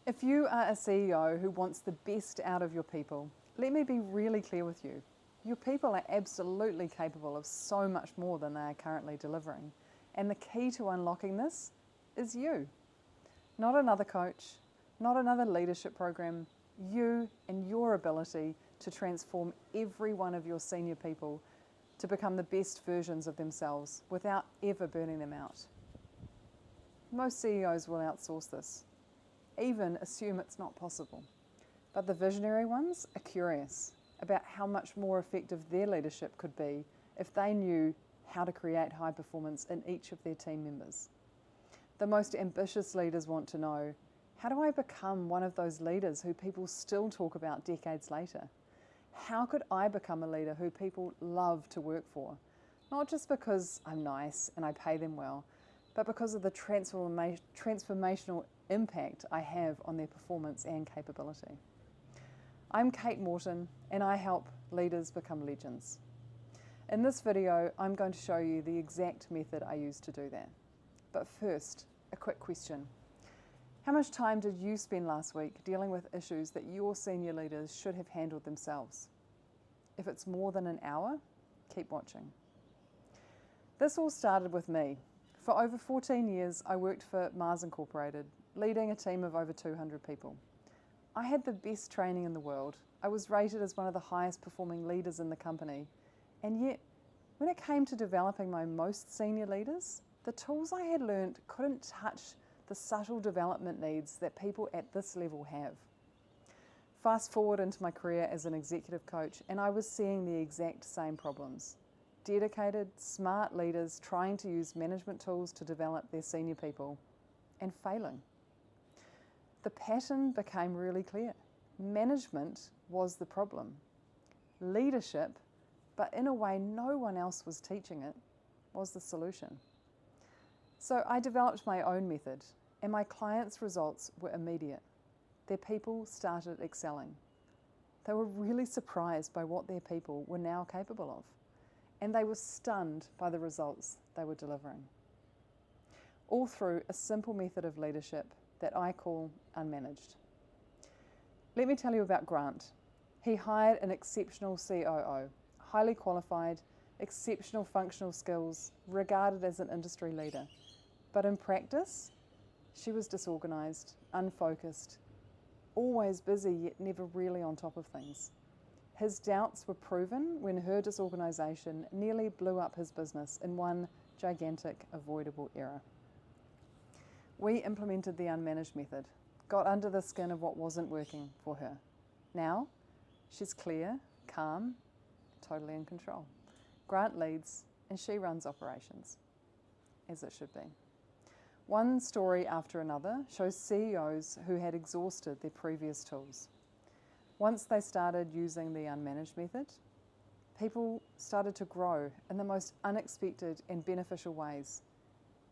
If you are a CEO who wants the best out of your people, let me be really clear with you. Your people are absolutely capable of so much more than they are currently delivering. And the key to unlocking this is you. Not another coach, not another leadership program, you and your ability to transform every one of your senior people to become the best versions of themselves without ever burning them out. Most CEOs will outsource this, even assume it's not possible. But the visionary ones are curious about how much more effective their leadership could be if they knew how to create high performance in each of their team members. The most ambitious leaders want to know, how do I become one of those leaders who people still talk about decades later? How could I become a leader who people love to work for? Not just because I'm nice and I pay them well, but because of the transformational impact I have on their performance and capability. I'm Kate Morton and I help leaders become legends. In this video, I'm going to show you the exact method I use to do that. But first, a quick question. How much time did you spend last week dealing with issues that your senior leaders should have handled themselves? If it's more than an hour, keep watching. This all started with me. For over 14 years, I worked for Mars Incorporated, leading a team of over 200 people. I had the best training in the world. I was rated as one of the highest performing leaders in the company. And yet, when it came to developing my most senior leaders, the tools I had learned couldn't touch the subtle development needs that people at this level have. Fast forward into my career as an executive coach, and I was seeing the exact same problems. Dedicated, smart leaders trying to use management tools to develop their senior people and failing. The pattern became really clear. Management was the problem. Leadership, but in a way no one else was teaching it, was the solution. So I developed my own method, and my clients' results were immediate. Their people started excelling. They were really surprised by what their people were now capable of, and they were stunned by the results they were delivering. All through a simple method of leadership that I call Unmanaged. Let me tell you about Grant. He hired an exceptional COO, highly qualified, exceptional functional skills, regarded as an industry leader. But in practice, she was disorganized, unfocused, always busy yet never really on top of things. His doubts were proven when her disorganization nearly blew up his business in one gigantic avoidable error. We implemented the Unmanaged method, got under the skin of what wasn't working for her. Now, she's clear, calm, totally in control. Grant leads and she runs operations, as it should be. One story after another shows CEOs who had exhausted their previous tools. Once they started using the Unmanaged method, people started to grow in the most unexpected and beneficial ways,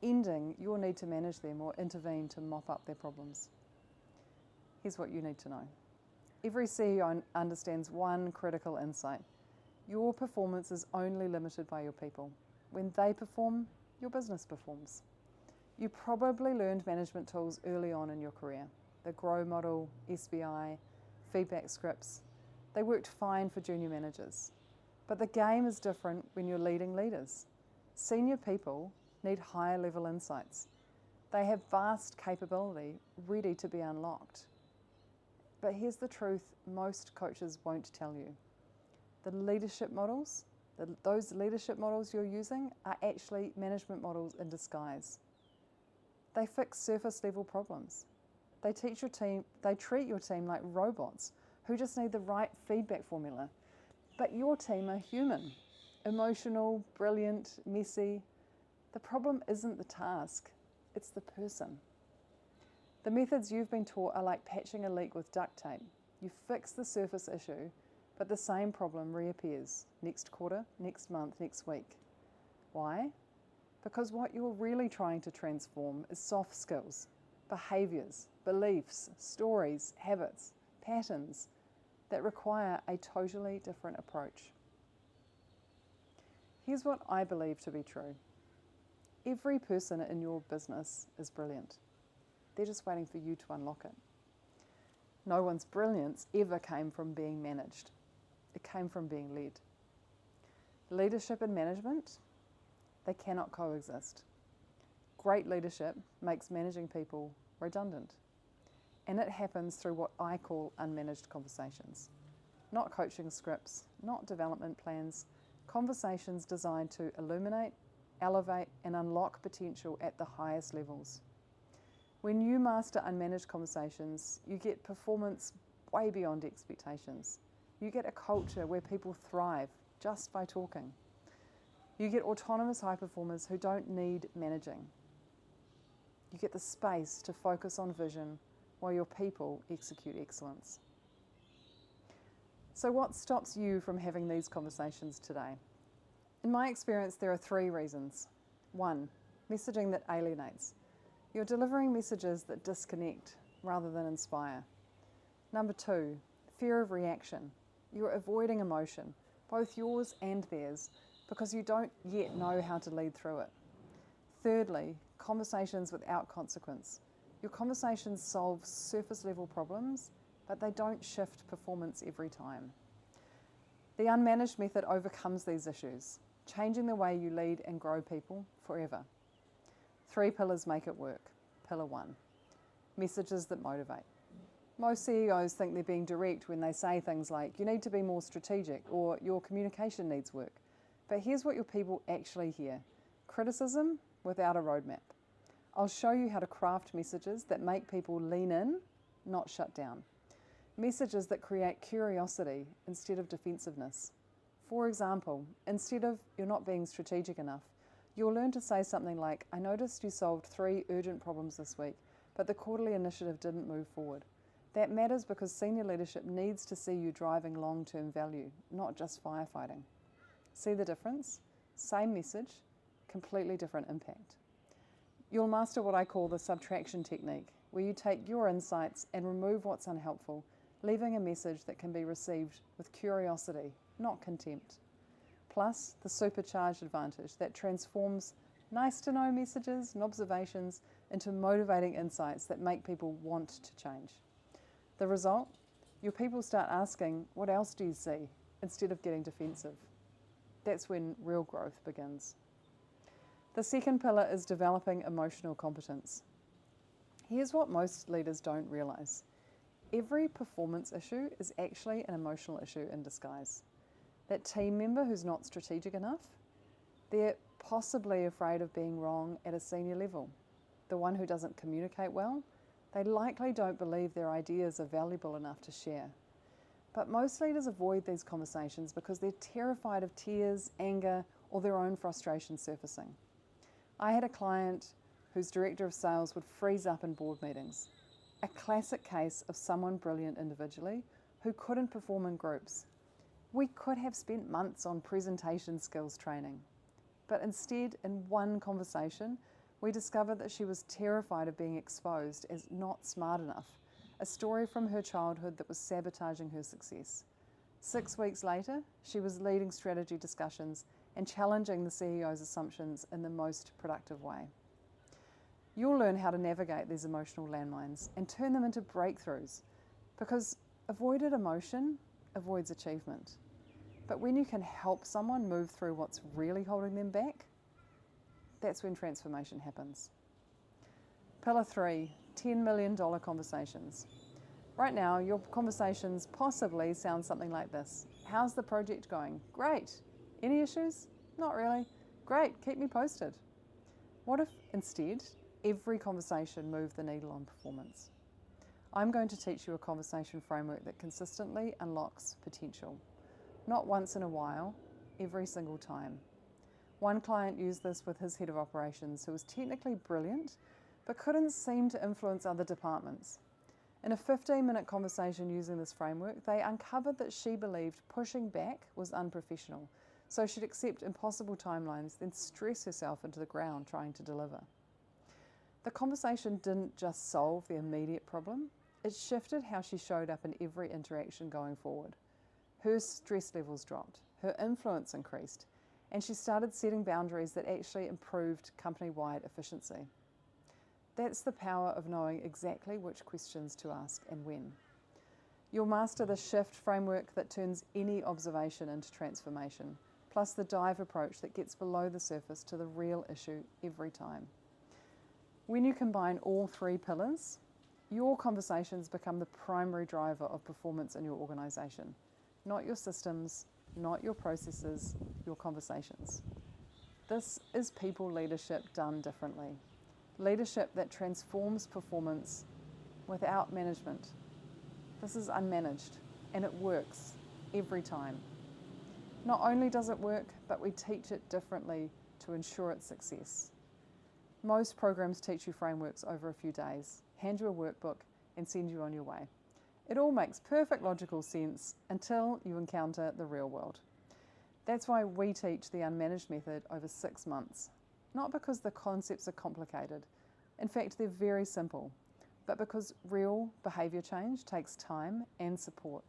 ending your need to manage them or intervene to mop up their problems. Here's what you need to know. Every CEO understands one critical insight. Your performance is only limited by your people. When they perform, your business performs. You probably learned management tools early on in your career. The GROW model, SBI, feedback scripts. They worked fine for junior managers. But the game is different when you're leading leaders. Senior people need higher level insights. They have vast capability ready to be unlocked. But here's the truth most coaches won't tell you. The leadership models, those leadership models you're using are actually management models in disguise. They fix surface level problems. They treat your team like robots who just need the right feedback formula. But your team are human, emotional, brilliant, messy. The problem isn't the task, it's the person. The methods you've been taught are like patching a leak with duct tape. You fix the surface issue, but the same problem reappears next quarter, next month, next week. Why? Because what you're really trying to transform is soft skills, behaviours, beliefs, stories, habits, patterns that require a totally different approach. Here's what I believe to be true. Every person in your business is brilliant. They're just waiting for you to unlock it. No one's brilliance ever came from being managed. It came from being led. Leadership and management, they cannot coexist. Great leadership makes managing people redundant. And it happens through what I call unmanaged conversations. Not coaching scripts, not development plans, conversations designed to illuminate, elevate, and unlock potential at the highest levels. When you master unmanaged conversations, you get performance way beyond expectations. You get a culture where people thrive just by talking. You get autonomous high performers who don't need managing. You get the space to focus on vision while your people execute excellence. So what stops you from having these conversations today? In my experience, there are 3 reasons. 1, messaging that alienates. You're delivering messages that disconnect rather than inspire. Number 2, fear of reaction. You're avoiding emotion, both yours and theirs, because you don't yet know how to lead through it. Thirdly, conversations without consequence. Your conversations solve surface level problems, but they don't shift performance every time. The unmanaged method overcomes these issues, changing the way you lead and grow people forever. 3 pillars make it work. Pillar 1, messages that motivate. Most CEOs think they're being direct when they say things like, you need to be more strategic, or your communication needs work. But here's what your people actually hear: criticism without a roadmap. I'll show you how to craft messages that make people lean in, not shut down. Messages that create curiosity instead of defensiveness. For example, instead of "you're not being strategic enough," you'll learn to say something like, I noticed you solved 3 urgent problems this week, but the quarterly initiative didn't move forward. That matters because senior leadership needs to see you driving long-term value, not just firefighting. See the difference? Same message, completely different impact. You'll master what I call the subtraction technique, where you take your insights and remove what's unhelpful, leaving a message that can be received with curiosity, not contempt. Plus, the supercharged advantage that transforms nice-to-know messages and observations into motivating insights that make people want to change. The result? Your people start asking, what else do you see? Instead of getting defensive. That's when real growth begins. The second pillar is developing emotional competence. Here's what most leaders don't realize. Every performance issue is actually an emotional issue in disguise. That team member who's not strategic enough, they're possibly afraid of being wrong at a senior level. The one who doesn't communicate well, they likely don't believe their ideas are valuable enough to share. But most leaders avoid these conversations because they're terrified of tears, anger, or their own frustration surfacing. I had a client whose director of sales would freeze up in board meetings. A classic case of someone brilliant individually who couldn't perform in groups. We could have spent months on presentation skills training, but instead, in one conversation, we discovered that she was terrified of being exposed as not smart enough, a story from her childhood that was sabotaging her success. 6 weeks later, she was leading strategy discussions and challenging the CEO's assumptions in the most productive way. You'll learn how to navigate these emotional landmines and turn them into breakthroughs, because avoided emotion avoids achievement. But when you can help someone move through what's really holding them back, that's when transformation happens. Pillar 3, $10 million conversations. Right now, your conversations possibly sound something like this. How's the project going? Great. Any issues? Not really. Great, keep me posted. What if instead, every conversation moved the needle on performance? I'm going to teach you a conversation framework that consistently unlocks potential. Not once in a while, every single time. One client used this with his head of operations, who was technically brilliant, but couldn't seem to influence other departments. In a 15-minute conversation using this framework, they uncovered that she believed pushing back was unprofessional, so she'd accept impossible timelines, then stress herself into the ground trying to deliver. The conversation didn't just solve the immediate problem, it shifted how she showed up in every interaction going forward. Her stress levels dropped, her influence increased, and she started setting boundaries that actually improved company-wide efficiency. That's the power of knowing exactly which questions to ask and when. You'll master the shift framework that turns any observation into transformation, plus the dive approach that gets below the surface to the real issue every time. When you combine all three pillars, your conversations become the primary driver of performance in your organisation. Not your systems, not your processes, your conversations. This is people leadership done differently. Leadership that transforms performance without management. This is unmanaged, and it works every time. Not only does it work, but we teach it differently to ensure its success. Most programs teach you frameworks over a few days, hand you a workbook, and send you on your way. It all makes perfect logical sense until you encounter the real world. That's why we teach the Unmanaged method over 6 months. Not because the concepts are complicated. In fact, they're very simple, but because real behaviour change takes time and support.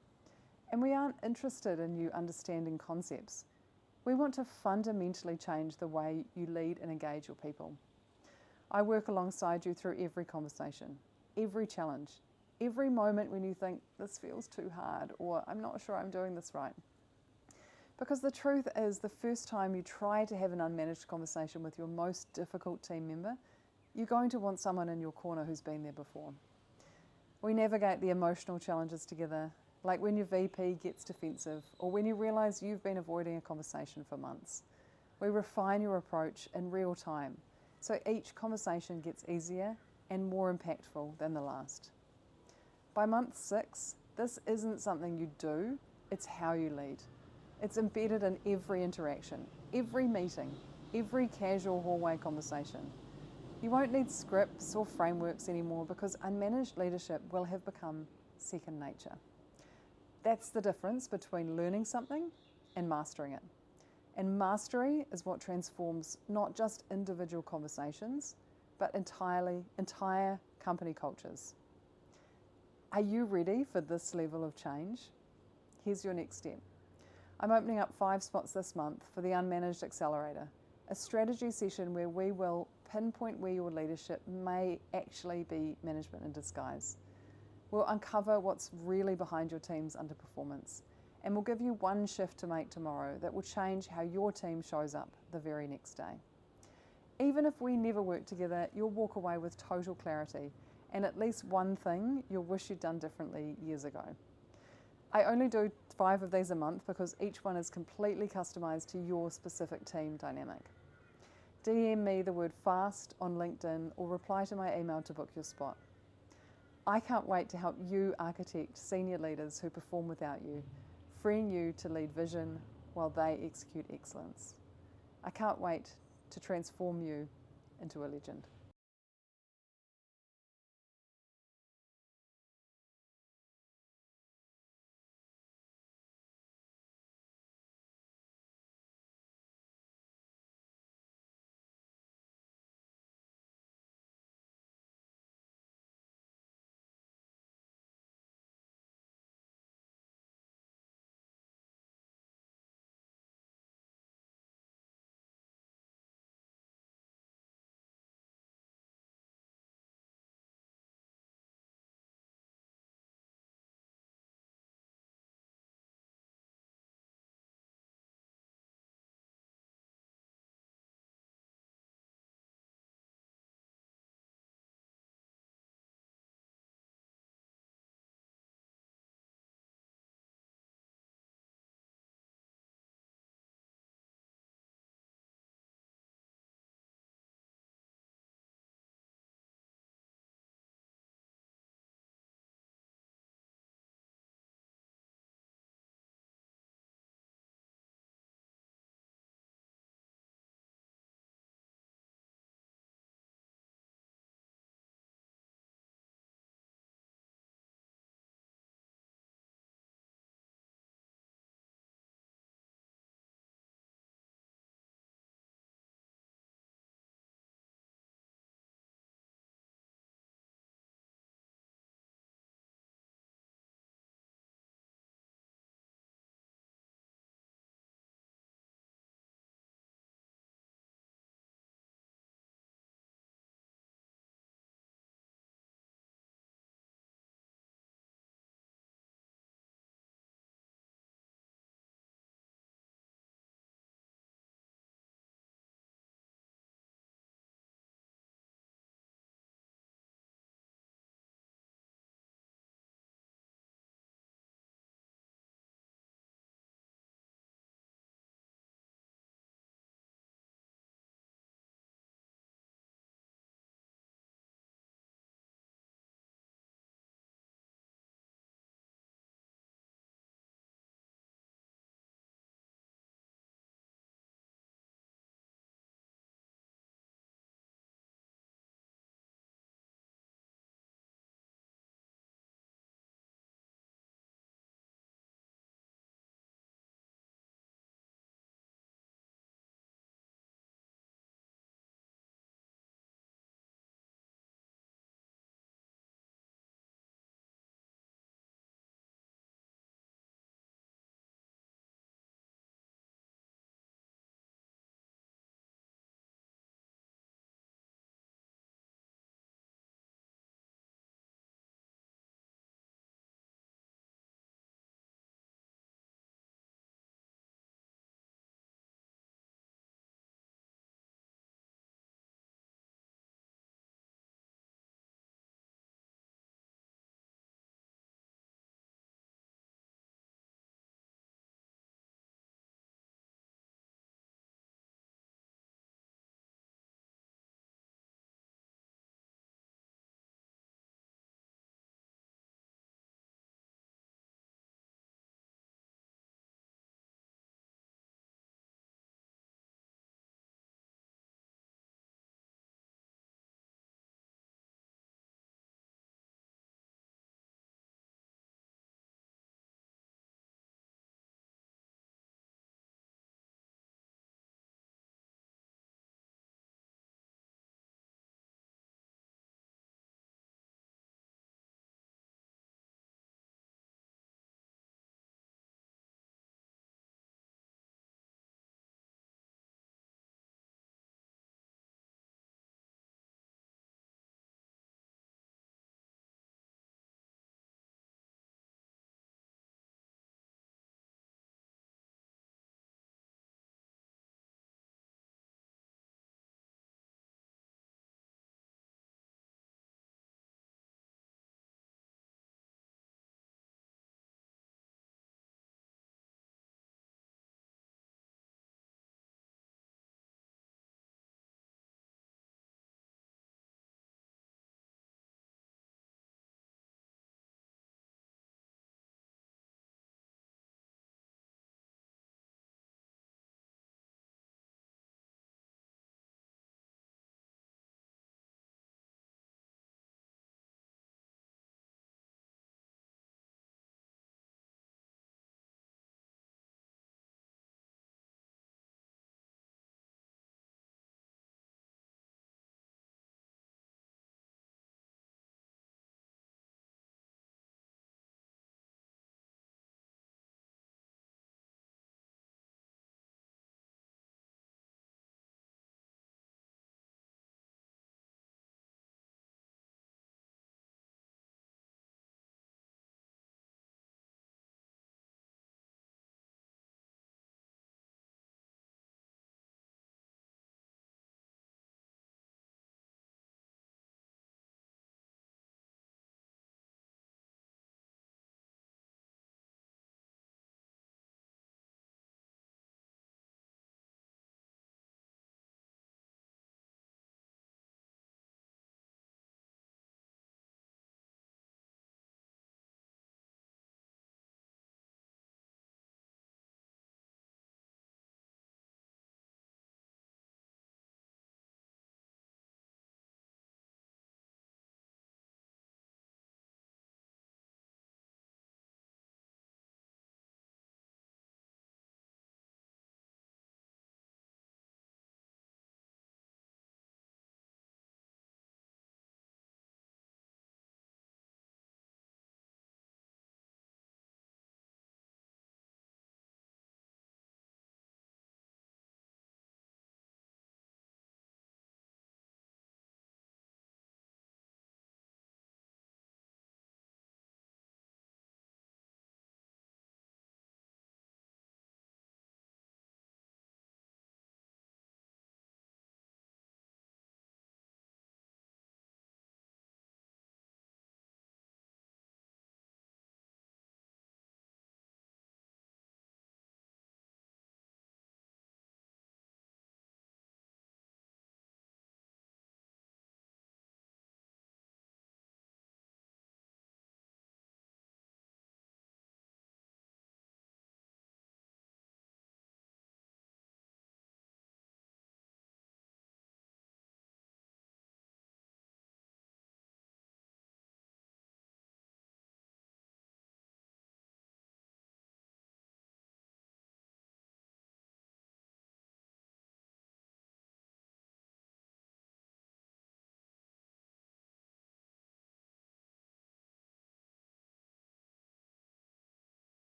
And we aren't interested in you understanding concepts. We want to fundamentally change the way you lead and engage your people. I work alongside you through every conversation, every challenge, every moment when you think this feels too hard or I'm not sure I'm doing this right. Because the truth is, the first time you try to have an unmanaged conversation with your most difficult team member, you're going to want someone in your corner who's been there before. We navigate the emotional challenges together, like when your VP gets defensive or when you realise you've been avoiding a conversation for months. We refine your approach in real time, so each conversation gets easier and more impactful than the last. By month 6, this isn't something you do, it's how you lead. It's embedded in every interaction, every meeting, every casual hallway conversation. You won't need scripts or frameworks anymore because unmanaged leadership will have become second nature. That's the difference between learning something and mastering it. And mastery is what transforms not just individual conversations, but entire company cultures. Are you ready for this level of change? Here's your next step. I'm opening up 5 spots this month for the Unmanaged Accelerator, a strategy session where we will pinpoint where your leadership may actually be management in disguise. We'll uncover what's really behind your team's underperformance, and we'll give you one shift to make tomorrow that will change how your team shows up the very next day. Even if we never work together, you'll walk away with total clarity and at least one thing you'll wish you'd done differently years ago. I only do 5 of these a month because each one is completely customised to your specific team dynamic. DM me the word FAST on LinkedIn or reply to my email to book your spot. I can't wait to help you architect senior leaders who perform without you, freeing you to lead vision while they execute excellence. I can't wait to transform you into a legend.